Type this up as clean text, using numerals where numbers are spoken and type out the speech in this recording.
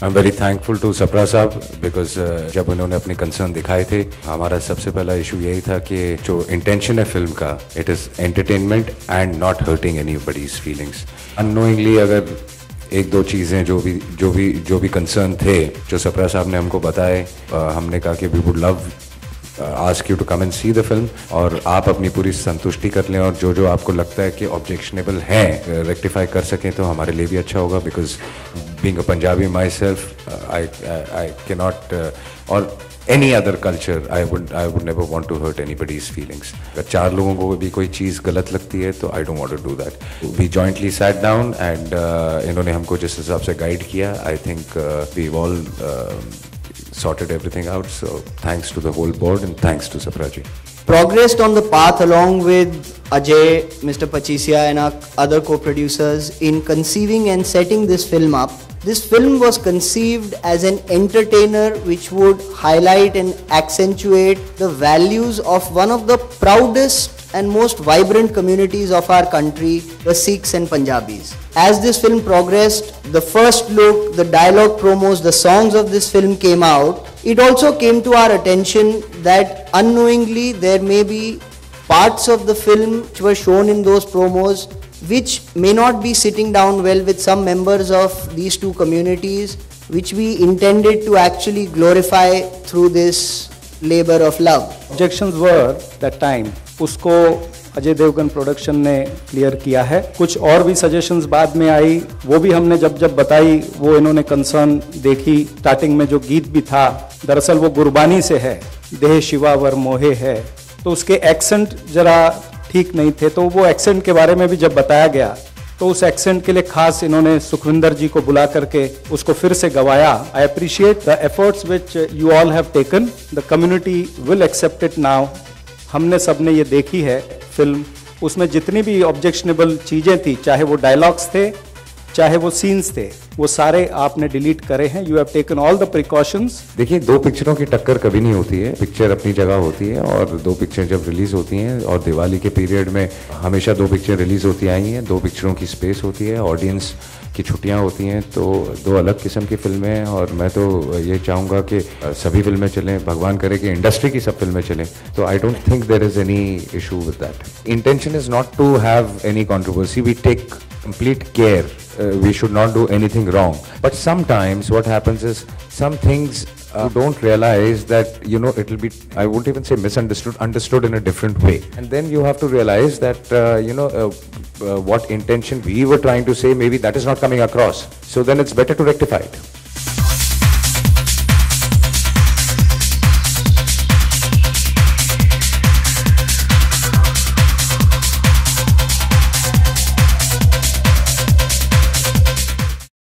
I am very thankful to Sapra साहब because जब उन्होंने अपने कंसर्न दिखाए थे, हमारा सबसे पहला इशू यही था कि जो इंटेंशन है फिल्म का, it is entertainment and not hurting anybody's feelings. Unknowingly अगर एक दो चीज़ें जो भी कंसर्न थे, जो सप्रा साहब ने हमको बताए, हमने कहा कि we would love ask you to come and see the film, और आप अपनी पूरी संतुष्टि कर लें और जो आपको लगता है कि ऑब्जेक्शनेबल हैं रेक्टिफाई कर सकें तो हमारे लिए भी अच्छा होगा। Because being a Punjabi myself, I can not or any other culture I would never want to hurt anybody's feelings. अगर चार लोगों को भी कोई चीज़ गलत लगती है तो I don't want to do that. We jointly sat down and इन्होंने हमको जिस हिसाब से गाइड किया, I think we all sorted everything out. So thanks to the whole board and thanks to Sapraji. Progressed on the path along with Ajay, Mr. Pachisia and our other co-producers in conceiving and setting this film up. This film was conceived as an entertainer which would highlight and accentuate the values of one of the proudest and most vibrant communities of our country, the Sikhs and Punjabis. As this film progressed, the first look, the dialogue promos, the songs of this film came out. It also came to our attention that unknowingly there may be parts of the film which were shown in those promos which may not be sitting down well with some members of these two communities, which we intended to actually glorify through this labor of love. Objections were that time उसको Ajay Devgan production ने clear किया है। कुछ और भी suggestions बाद में आई, वो भी हमने जब बताई, वो इन्होंने कंसर्न देखी। स्टार्टिंग में जो गीत भी था, दरअसल वो गुरबानी से है, देह शिवावर मोहे है, तो उसके एक्सेंट जरा ठीक नहीं थे। तो वो एक्सेंट के बारे में भी जब बताया गया तो उस एक्सेंट के लिए खास इन्होंने सुखविंदर जी को बुला करके उसको फिर से गवाया। I appreciate the efforts which you all have taken, the community will accept it now. हमने सबने ये देखी है फिल्म, उसमें जितनी भी ऑब्जेक्शनेबल चीज़ें थी, चाहे वो डायलॉग्स थे, चाहे वो सीन्स थे, वो सारे आपने डिलीट करे हैं। You have taken all the precautions. देखिए, दो पिक्चरों की टक्कर कभी नहीं होती है, पिक्चर अपनी जगह होती है और दो पिक्चर जब रिलीज होती हैं, और दिवाली के पीरियड में हमेशा दो पिक्चर रिलीज होती आई हैं, दो पिक्चरों की स्पेस होती है, ऑडियंस की छुट्टियां होती हैं, तो दो अलग किस्म की फिल्में हैं। और मैं तो ये चाहूँगा कि सभी फिल्में चलें, भगवान करे कि इंडस्ट्री की सब फिल्में चलें। तो I don't think there is any issue with that. Intention is not to have any controversy, we take complete care. We should not do anything wrong. But sometimes what happens is some things you don't realize that, you know, it will be, I won't even say misunderstood, understood in a different way. And then you have to realize that, what intention we were trying to say, maybe that is not coming across. So then it's better to rectify it.